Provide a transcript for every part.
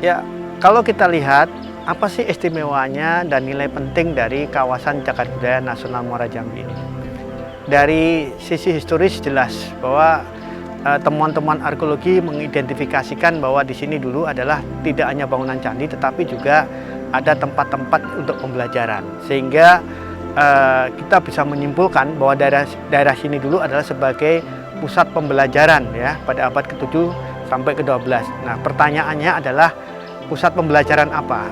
Ya, kalau kita lihat apa sih istimewanya dan nilai penting dari kawasan Cagar Budaya Nasional Muara Jambi ini? Dari sisi historis jelas bahwa temuan-temuan arkeologi mengidentifikasikan bahwa di sini dulu adalah tidak hanya bangunan candi tetapi juga ada tempat-tempat untuk pembelajaran, sehingga kita bisa menyimpulkan bahwa daerah sini dulu adalah sebagai pusat pembelajaran ya pada abad ke-7 sampai ke-12. Nah, pertanyaannya adalah pusat pembelajaran apa?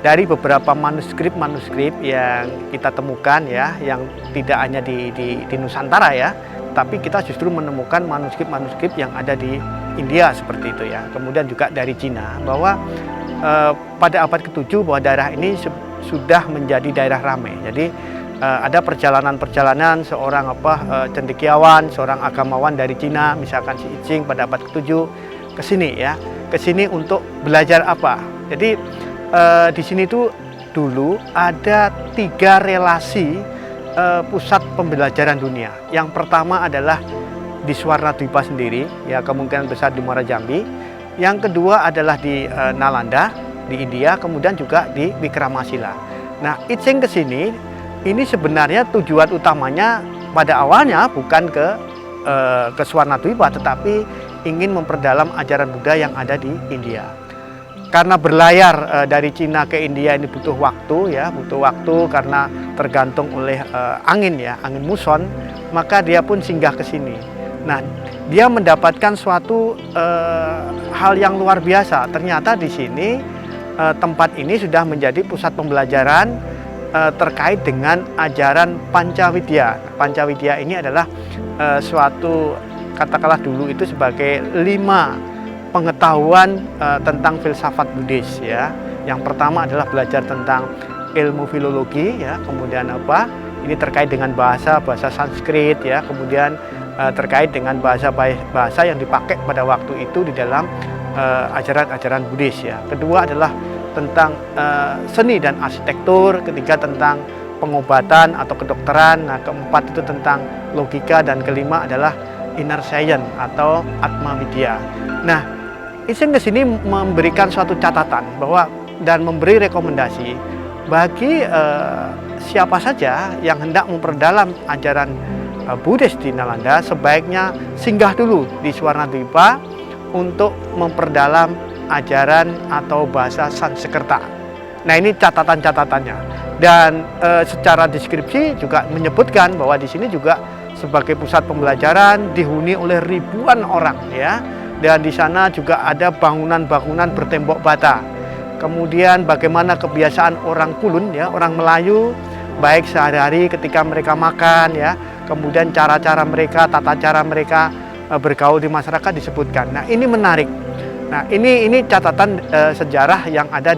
Dari beberapa manuskrip yang kita temukan ya, yang tidak hanya di Nusantara ya, tapi kita justru menemukan manuskrip yang ada di India seperti itu ya. Kemudian juga dari Cina, bahwa pada abad ke-7 bahwa daerah ini sudah menjadi daerah ramai. Jadi ada perjalanan seorang cendekiawan, seorang agamawan dari Cina, misalkan si Icing pada abad ke-7 ke sini ya. Ke sini untuk belajar apa? Jadi di sini tuh dulu ada 3 relasi pusat pembelajaran dunia. Yang pertama adalah di Suwarnadwipa sendiri, ya kemungkinan besar di Muara Jambi. Yang kedua adalah di Nalanda di India, kemudian juga di Wikramasila. Nah, Icing ke sini ini sebenarnya tujuan utamanya pada awalnya bukan ke Suwarnadwipa, tetapi ingin memperdalam ajaran Buddha yang ada di India. Karena berlayar dari Cina ke India ini butuh waktu karena tergantung oleh angin muson, maka dia pun singgah ke sini. Nah, dia mendapatkan suatu hal yang luar biasa. Ternyata di sini tempat ini sudah menjadi pusat pembelajaran terkait dengan ajaran Pancawidya. Pancawidya ini adalah suatu, katakanlah dulu itu sebagai 5 pengetahuan tentang filsafat Buddhis ya. Yang pertama adalah belajar tentang ilmu filologi ya, kemudian ini terkait dengan bahasa Sanskrit ya, kemudian terkait dengan bahasa yang dipakai pada waktu itu di dalam ajaran-ajaran Buddhis ya. Kedua adalah tentang seni dan arsitektur, ketiga tentang pengobatan atau kedokteran, nah keempat itu tentang logika, dan kelima adalah inner science atau Atma Widya. Nah, Icing ke sini memberikan suatu catatan bahwa dan memberi rekomendasi bagi siapa saja yang hendak memperdalam ajaran Buddhis di Nalanda, sebaiknya singgah dulu di Suwarnadwipa untuk memperdalam ajaran atau bahasa Sanskerta. Nah, ini catatan-catatannya. Dan secara deskripsi juga menyebutkan bahwa di sini juga sebagai pusat pembelajaran dihuni oleh ribuan orang ya. Dan di sana juga ada bangunan-bangunan bertembok bata. Kemudian bagaimana kebiasaan orang Kulun ya, orang Melayu, baik sehari-hari ketika mereka makan ya, kemudian cara-cara mereka, tata cara mereka bergaul di masyarakat disebutkan. Nah, ini menarik. Nah, ini catatan sejarah yang ada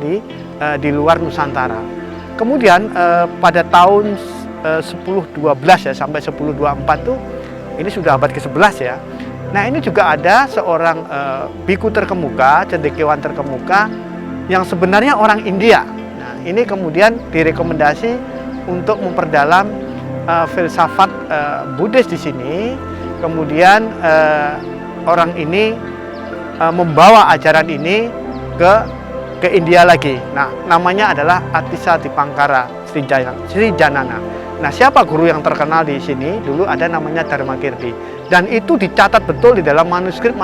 di luar Nusantara. Kemudian pada tahun 1012 ya sampai 1024 tuh, ini sudah abad ke-11 ya. Nah, ini juga ada seorang biku terkemuka, cendekiawan terkemuka yang sebenarnya orang India. Nah, ini kemudian direkomendasi untuk memperdalam filsafat Buddhis di sini. Kemudian orang ini membawa ajaran ini ke India lagi. Nah, namanya adalah Atisa Dipangkara Sri Janana. Nah, siapa guru yang terkenal di sini? Dulu ada namanya Dharmakirti. Dan itu dicatat betul di dalam manuskrip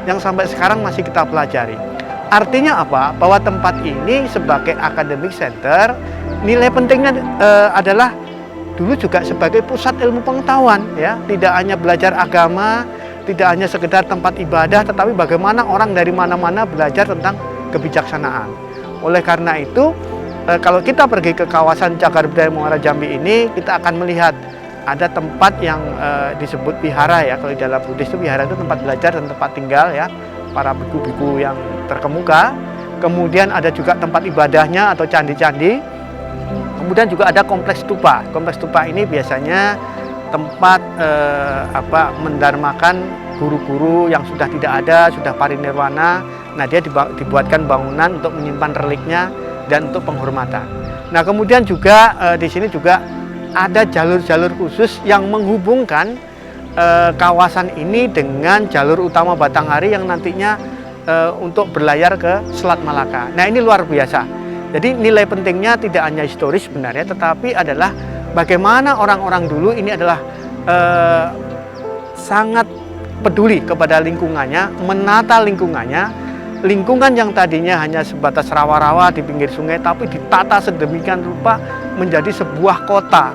yang sampai sekarang masih kita pelajari. Artinya apa? Bahwa tempat ini sebagai academic center, nilai pentingnya adalah dulu juga sebagai pusat ilmu pengetahuan ya. Tidak hanya belajar agama, tidak hanya sekedar tempat ibadah, tetapi bagaimana orang dari mana-mana belajar tentang kebijaksanaan. Oleh karena itu, kalau kita pergi ke kawasan Cagar Budaya Muara Jambi ini, kita akan melihat ada tempat yang disebut wihara ya. Kalau di dalam Buddhis itu wihara itu tempat belajar dan tempat tinggal ya para biku-biku yang terkemuka. Kemudian ada juga tempat ibadahnya atau candi-candi. Kemudian juga ada kompleks stupa. Kompleks stupa ini biasanya tempat mendarmakan guru-guru yang sudah tidak ada, sudah parinirwana. Nah, dia dibuatkan bangunan untuk menyimpan reliknya dan untuk penghormatan. Nah, kemudian juga di sini juga ada jalur-jalur khusus yang menghubungkan kawasan ini dengan jalur utama Batanghari yang nantinya untuk berlayar ke Selat Malaka. Nah, ini luar biasa. Jadi nilai pentingnya tidak hanya historis sebenarnya, tetapi adalah bagaimana orang-orang dulu ini adalah sangat peduli kepada lingkungannya, menata lingkungannya. Lingkungan yang tadinya hanya sebatas rawa-rawa di pinggir sungai, tapi ditata sedemikian rupa menjadi sebuah kota.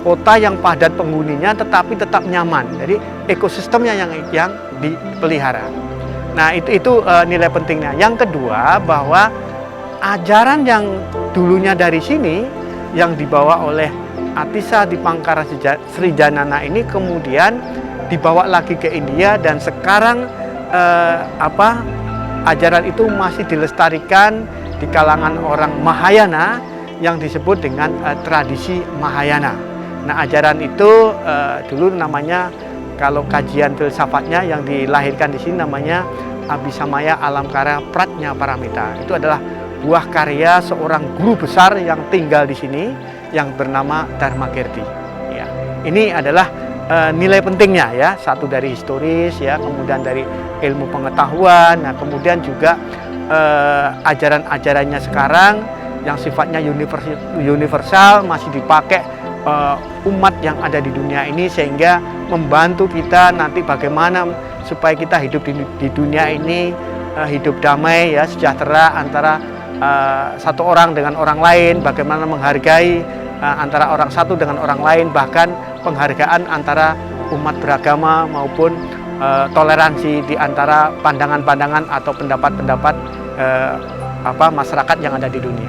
Kota yang padat penghuninya tetapi tetap nyaman. Jadi ekosistemnya yang dipelihara. Nah, itu nilai pentingnya. Yang kedua, bahwa ajaran yang dulunya dari sini yang dibawa oleh Atisa Dipangkara Srijanana ini kemudian dibawa lagi ke India, dan sekarang ajaran itu masih dilestarikan di kalangan orang Mahayana yang disebut dengan tradisi Mahayana. Nah, ajaran itu dulu namanya, kalau kajian filsafatnya yang dilahirkan di sini namanya Abhisamaya Alamkara Pratnya-Paramita. Itu adalah buah karya seorang guru besar yang tinggal di sini yang bernama Dharmakirti. Ya, ini adalah nilai pentingnya ya, satu dari historis ya, kemudian dari ilmu pengetahuan, nah kemudian juga ajaran-ajarannya sekarang yang sifatnya universal masih dipakai umat yang ada di dunia ini, sehingga membantu kita nanti bagaimana supaya kita hidup di dunia ini hidup damai ya, sejahtera antara satu orang dengan orang lain, bagaimana menghargai antara orang satu dengan orang lain, bahkan penghargaan antara umat beragama maupun toleransi di antara pandangan-pandangan atau pendapat-pendapat masyarakat yang ada di dunia.